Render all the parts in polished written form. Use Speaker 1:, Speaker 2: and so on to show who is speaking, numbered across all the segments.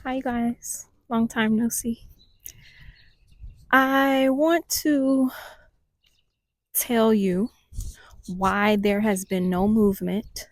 Speaker 1: Hi, guys. Long time no see. I want to tell you why there has been no movement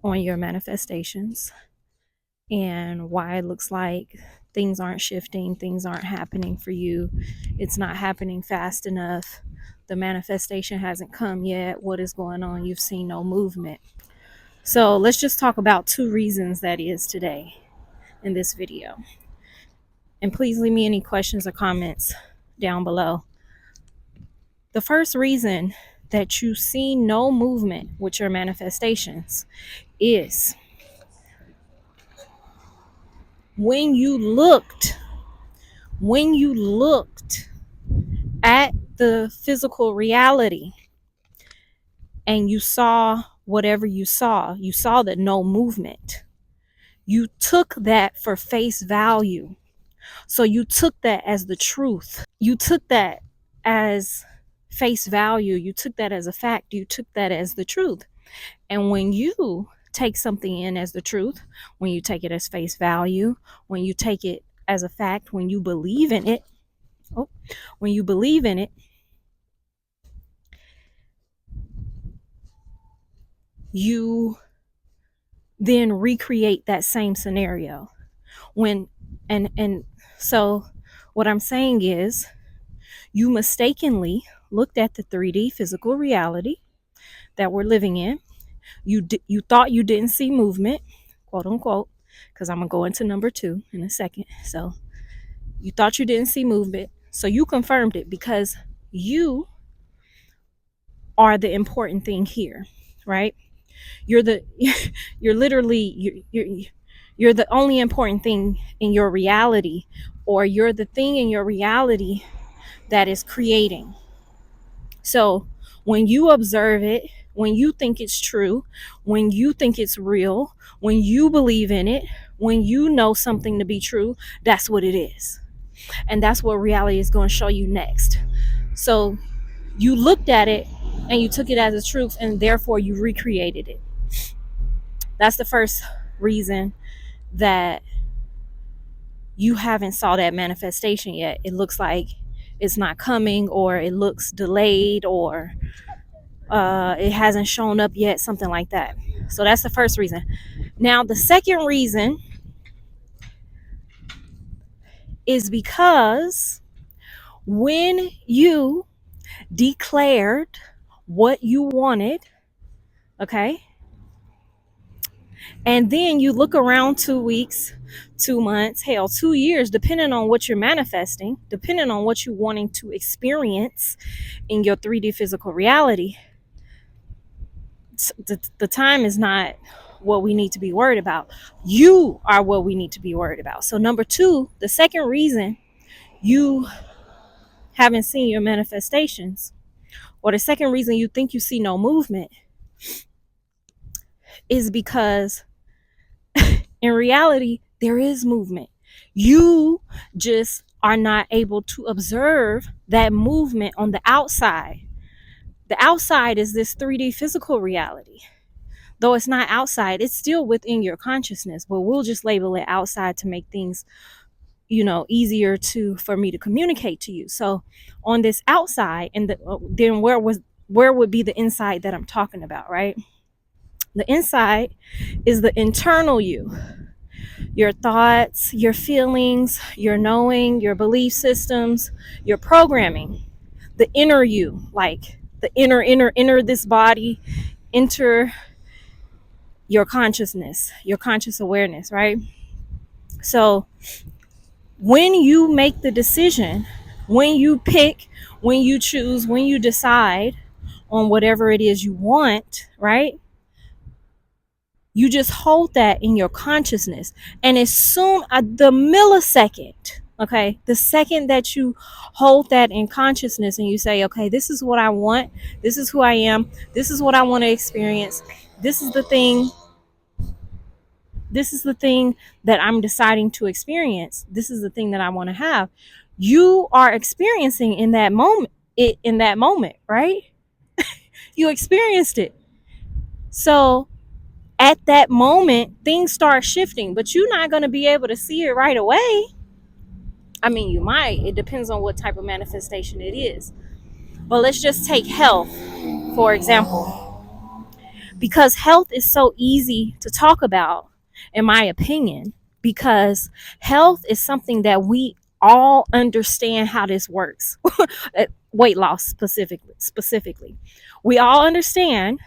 Speaker 1: on your manifestations and why it looks like things aren't shifting, things aren't happening for you. It's not happening fast enough. The manifestation hasn't come yet. What is going on? You've seen no movement. So, let's just talk about two reasons that is today in this video. And please leave me any questions or comments down below. The first reason that you see no movement with your manifestations is when you looked when you looked at the physical reality and you saw whatever you saw that no movement. You took that for face value. So you took that as the truth. You took that as face value. You took that as a fact. You took that as the truth. And when you take something in as the truth, when you take it as face value, when you take it as a fact, when you believe in it, when you believe in it, you then recreate that same scenario. When and so what I'm saying is you mistakenly looked at the 3D physical reality that we're living in. You thought you didn't see movement, quote unquote, because I'm gonna go into number 2 in a second. So you thought you didn't see movement, so you confirmed it because you are the important thing here, right? You're the you're literally you're the only important thing in your reality, or you're the thing in your reality that is creating. So when you observe it, when you think it's true, when you think it's real, when you believe in it, when you know something to be true, that's what it is. And that's what reality is going to show you next. So you looked at it and you took it as a truth, and therefore you recreated it. That's the first reason that you haven't saw that manifestation yet. It looks like it's not coming, or it looks delayed, or it hasn't shown up yet, something like that. So that's the first reason. Now the second reason is because when you declared what you wanted, okay, and then you look around 2 weeks, 2 months, hell, 2 years, depending on what you're manifesting, depending on what you're wanting to experience in your 3D physical reality, the time is not what we need to be worried about. You are what we need to be worried about. So number 2, the second reason you haven't seen your manifestations, or the second reason you think you see no movement, is because in reality there is movement. You just are not able to observe that movement on the outside. The outside is this 3D physical reality. Though it's not outside, it's still within your consciousness, but we'll just label it outside to make things, easier for me to communicate to you. So on this outside, and then where would be the inside that I'm talking about, right? The inside is the internal you, your thoughts, your feelings, your knowing, your belief systems, your programming. The inner you, like the inner this body, enter your consciousness, your conscious awareness, right? So when you make the decision, when you pick, when you choose, when you decide on whatever it is you want, right? You just hold that in your consciousness. And as soon as the millisecond, okay, the second that you hold that in consciousness and you say, okay, this is what I want, this is who I am, this is what I want to experience, this is the thing that I'm deciding to experience, this is the thing that I want to have, you are experiencing in that moment, right? You experienced it. So at that moment, things start shifting, but you're not going to be able to see it right away. I mean, you might. It depends on what type of manifestation it is. But let's just take health, for example, because health is so easy to talk about, in my opinion, because health is something that we all understand how this works. Weight loss specifically. We all understand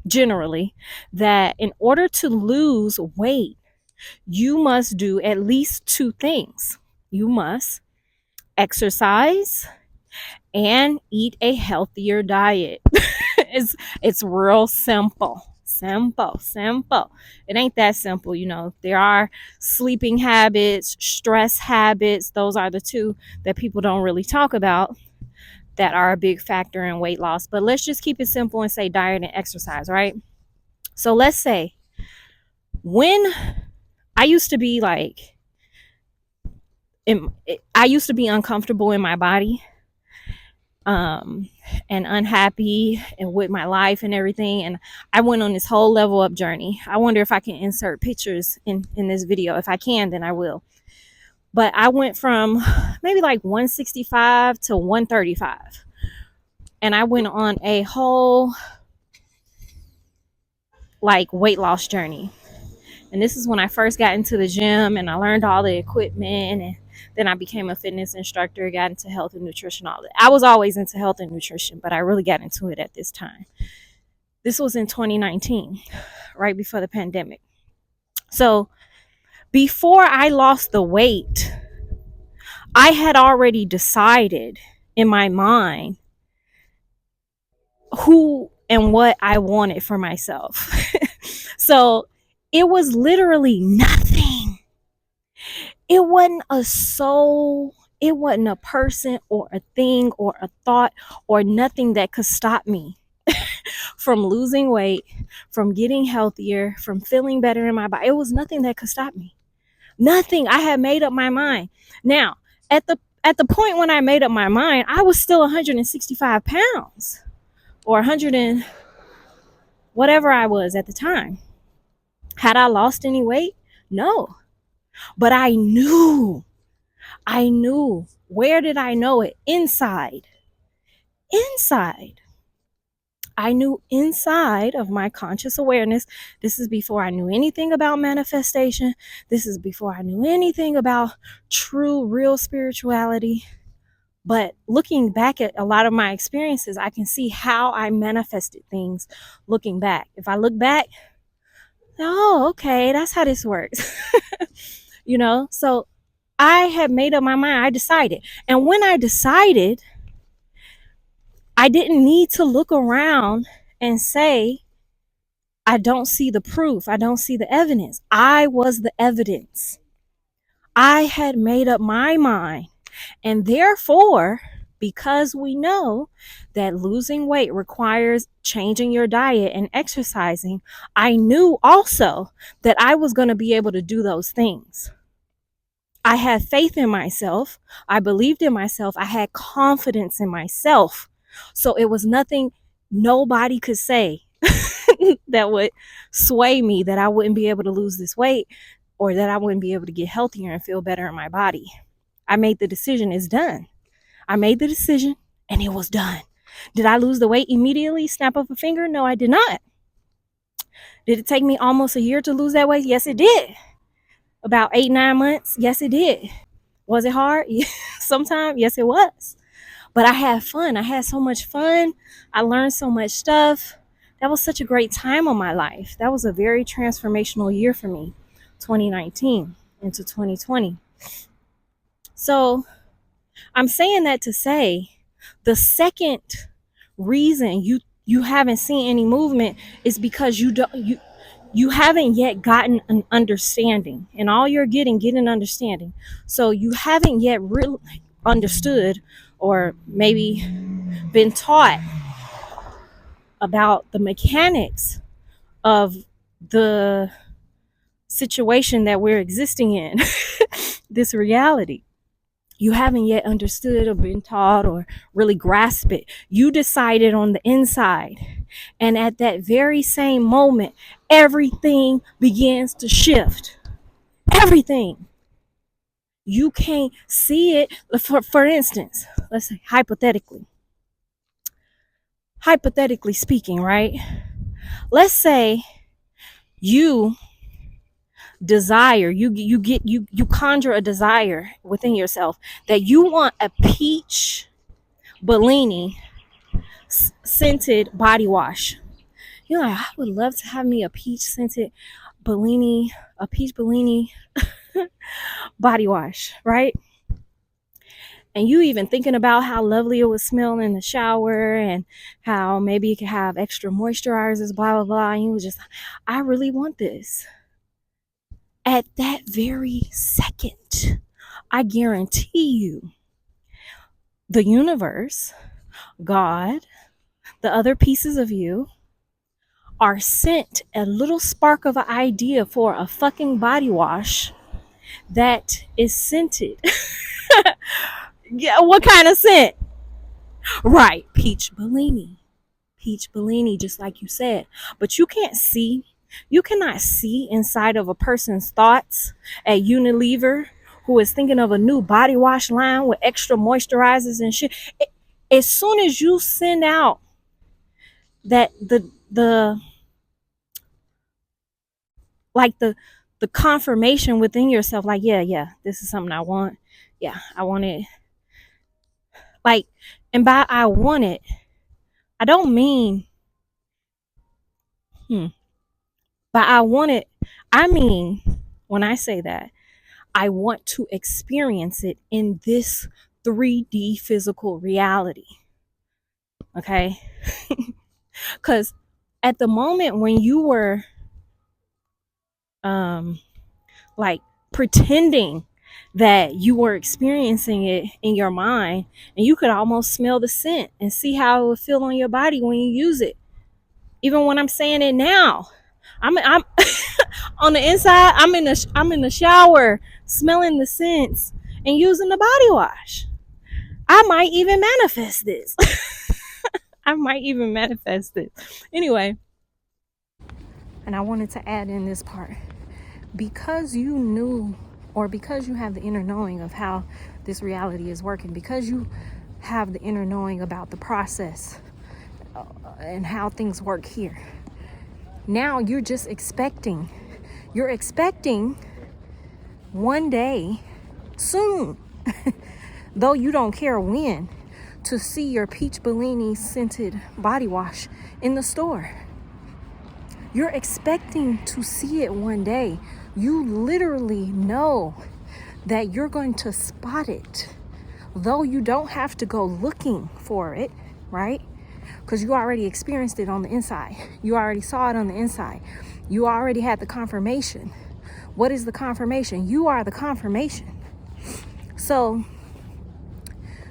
Speaker 1: generally that in order to lose weight, you must do at least two things. You must exercise and eat a healthier diet. it's real simple. It ain't that simple. There are sleeping habits, stress habits. Those are the two that people don't really talk about, that are a big factor in weight loss. But let's just keep it simple and say diet and exercise, right? So let's say, when I used to be I used to be uncomfortable in my body, and unhappy and with my life and everything, and I went on this whole level up journey. I wonder if I can insert pictures in this video. If I can, then I will. But I went from maybe 165 to 135, and I went on a whole weight loss journey. And this is when I first got into the gym and I learned all the equipment, and then I became a fitness instructor, got into health and nutrition, all that. I was always into health and nutrition, but I really got into it at this time. This was in 2019, right before the pandemic. So before I lost the weight, I had already decided in my mind who and what I wanted for myself. So it was literally nothing. It wasn't a soul, it wasn't a person or a thing or a thought or nothing that could stop me from losing weight, from getting healthier, from feeling better in my body. It was nothing that could stop me. Nothing. I had made up my mind. Now, at the point when I made up my mind, I was still 165 pounds, or 100 and whatever I was at the time. Had I lost any weight? No. But I knew. Where did I know it? Inside. I knew inside of my conscious awareness. This is before I knew anything about manifestation. This is before I knew anything about true, real spirituality. But looking back at a lot of my experiences, I can see how I manifested things looking back. If I look back, oh, okay, that's how this works. So I had made up my mind. I decided. And when I decided, I didn't need to look around and say, I don't see the proof. I don't see the evidence. I was the evidence. I had made up my mind. And therefore, because we know that losing weight requires changing your diet and exercising, I knew also that I was going to be able to do those things. I had faith in myself. I believed in myself. I had confidence in myself. So it was nothing nobody could say that would sway me that I wouldn't be able to lose this weight, or that I wouldn't be able to get healthier and feel better in my body. I made the decision. It's done. I made the decision and it was done. Did I lose the weight immediately? Snap of a finger? No, I did not. Did it take me almost a year to lose that weight? Yes, it did. About 8-9 months? Yes, it did. Was it hard? Sometimes? Yes, it was. But I had fun. I had so much fun. I learned so much stuff. That was such a great time of my life. That was a very transformational year for me, 2019 into 2020. So I'm saying that to say, the second reason you haven't seen any movement is because you haven't yet gotten an understanding, and all you're get an understanding. So you haven't yet really understood, or maybe been taught about the mechanics of the situation that we're existing in, this reality. You haven't yet understood or been taught or really grasped it. You decided on the inside, And at that very same moment, everything begins to shift. Everything. You can't see it. For instance, let's say hypothetically speaking, right? Let's say you desire, you conjure a desire within yourself that you want a peach Bellini scented body wash. You're like, I would love to have me a peach scented Bellini, a peach Bellini body wash, right? And you even thinking about how lovely it would smell in the shower and how maybe it could have extra moisturizers, blah, blah, blah. And you was just, I really want this. At that very second, I guarantee you, the universe, God, the other pieces of you are sent a little spark of an idea for a fucking body wash that is scented. Yeah, what kind of scent? Right, peach Bellini. Peach Bellini, just like you said. But you cannot see inside of a person's thoughts at Unilever who is thinking of a new body wash line with extra moisturizers and shit. As soon as you send out that the like the confirmation within yourself, like, yeah, this is something I want. Yeah, I want it. Like, and by I want it, I don't mean by I want it, I mean, when I say that, I want to experience it in this 3D physical reality. Okay? Because at the moment when you were like pretending that you were experiencing it in your mind, and you could almost smell the scent and see how it would feel on your body when you use it. Even when I'm saying it now, I'm on the inside, I'm in the shower smelling the scents and using the body wash. I might even manifest this. I might even manifest it. Anyway, and I wanted to add in this part. Because you knew, or because you have the inner knowing of how this reality is working, because you have the inner knowing about the process and how things work here, now you're just expecting. You're expecting one day, soon, though you don't care when, to see your peach Bellini scented body wash in the store. You're expecting to see it one day. You literally know that you're going to spot it, though you don't have to go looking for it, right? Because you already experienced it on the inside. You already saw it on the inside. You already had the confirmation. What is the confirmation? You are the confirmation. So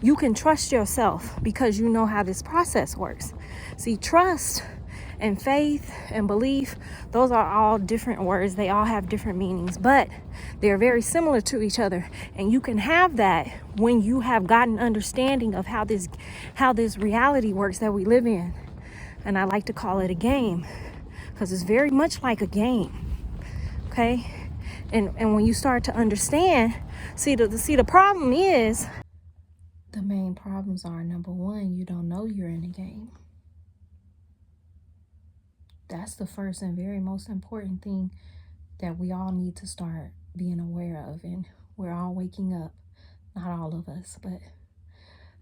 Speaker 1: you can trust yourself because you know how this process works. See, trust and faith and belief, those are all different words. They all have different meanings, but they're very similar to each other. And you can have that when you have gotten understanding of how this reality works that we live in. And I like to call it a game because it's very much like a game. Okay? And when you start to understand, see the problem is, the main problems are, number one, you don't know you're in a game. That's the first and very most important thing that we all need to start being aware of. And we're all waking up. Not all of us, but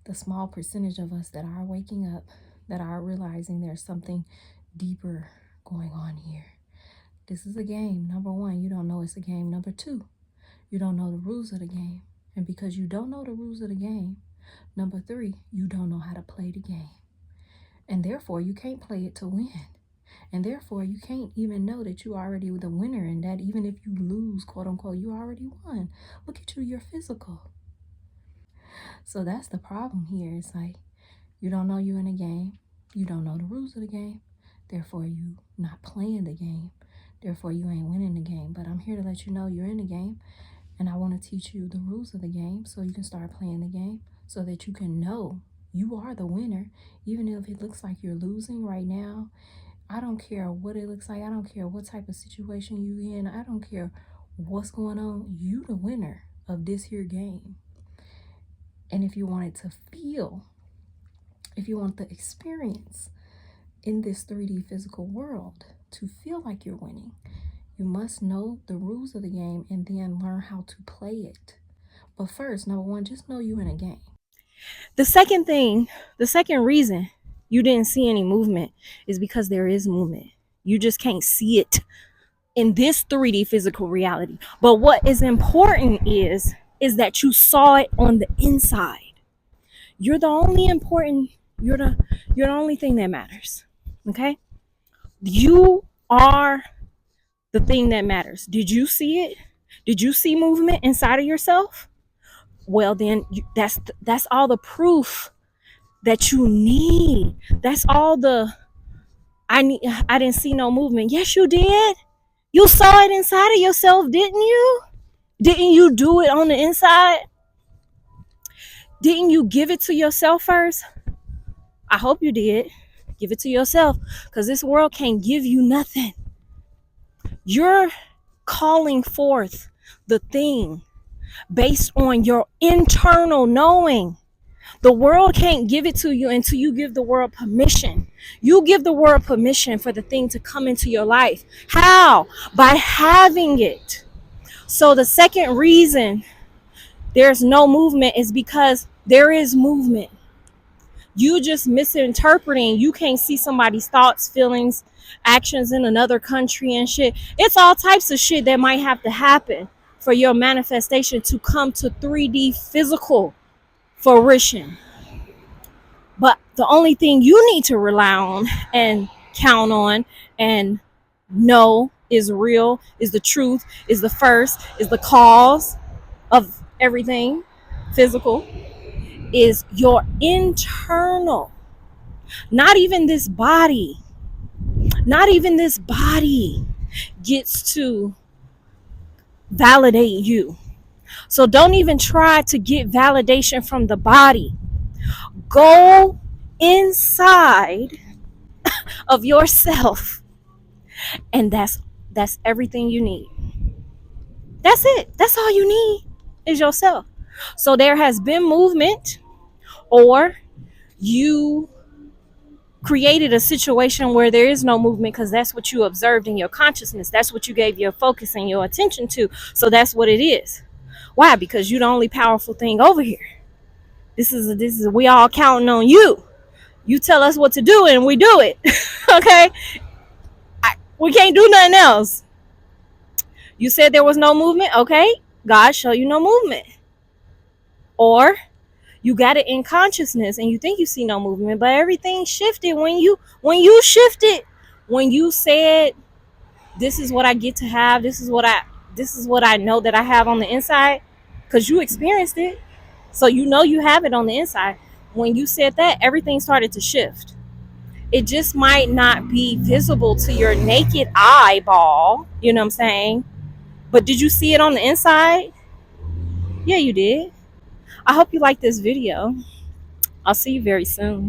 Speaker 1: the small percentage of us that are waking up, that are realizing there's something deeper going on here. This is a game. Number one, you don't know it's a game. Number two, you don't know the rules of the game. And because you don't know the rules of the game, number three, you don't know how to play the game. And therefore, you can't play it to win. And therefore, you can't even know that you already the winner, and that even if you lose, quote unquote, you already won. Look at you, you're physical. So that's the problem here. It's like, you don't know you're in a game. You don't know the rules of the game. Therefore, you not playing the game. Therefore, you ain't winning the game. But I'm here to let you know you're in the game. And I want to teach you the rules of the game so you can start playing the game, so that you can know You are the winner. Even if it looks like you're losing right now, I don't care what it looks like. I don't care what type of situation you in. I don't care what's going on. You the winner of this here game. And if you wanted to feel, if you want the experience in this 3D physical world to feel like you're winning, you must know the rules of the game and then learn how to play it. But first, number one, just know you in a game. The second reason you didn't see any movement is because there is movement. You just can't see it in this 3D physical reality. But what is important is that you saw it on the inside. You're the only thing that matters. Okay? You are the thing that matters. Did you see it? Did you see movement inside of yourself? Well, then that's all the proof that you need. That's all the I didn't see no movement. Yes, you did. You saw it inside of yourself, didn't you? Didn't you do it on the inside? Didn't you give it to yourself first? I hope you did. Give it to yourself, because this world can't give you nothing. You're calling forth the thing based on your internal knowing. The world can't give it to you until you give the world permission. You give the world permission for the thing to come into your life. How? By having it. So the second reason there's no movement is because there is movement. You just misinterpreting. You can't see somebody's thoughts, feelings, actions in another country and shit. It's all types of shit that might have to happen for your manifestation to come to 3D physical fruition. But the only thing you need to rely on and count on and know is real, is the truth, is the first, is the cause of everything physical, is your internal. Not even this body gets to validate you. So don't even try to get validation from the body. Go inside of yourself, and that's everything you need. That's it. That's all you need is yourself. So there has been movement, or you created a situation where there is no movement because that's what you observed in your consciousness. That's what you gave your focus and your attention to. So that's what it is. Why? Because you're the only powerful thing over here. This is we all counting on you. You tell us what to do and we do it. Okay? We can't do nothing else. You said there was no movement. Okay? God show you no movement. Or you got it in consciousness and you think you see no movement, but everything shifted when you shifted, when you said, this is what I get to have, this is what I know that I have on the inside, because you experienced it. So you know you have it on the inside. When you said that, everything started to shift. It just might not be visible to your naked eyeball, you know what I'm saying? But did you see it on the inside? Yeah, you did. I hope you like this video. I'll see you very soon.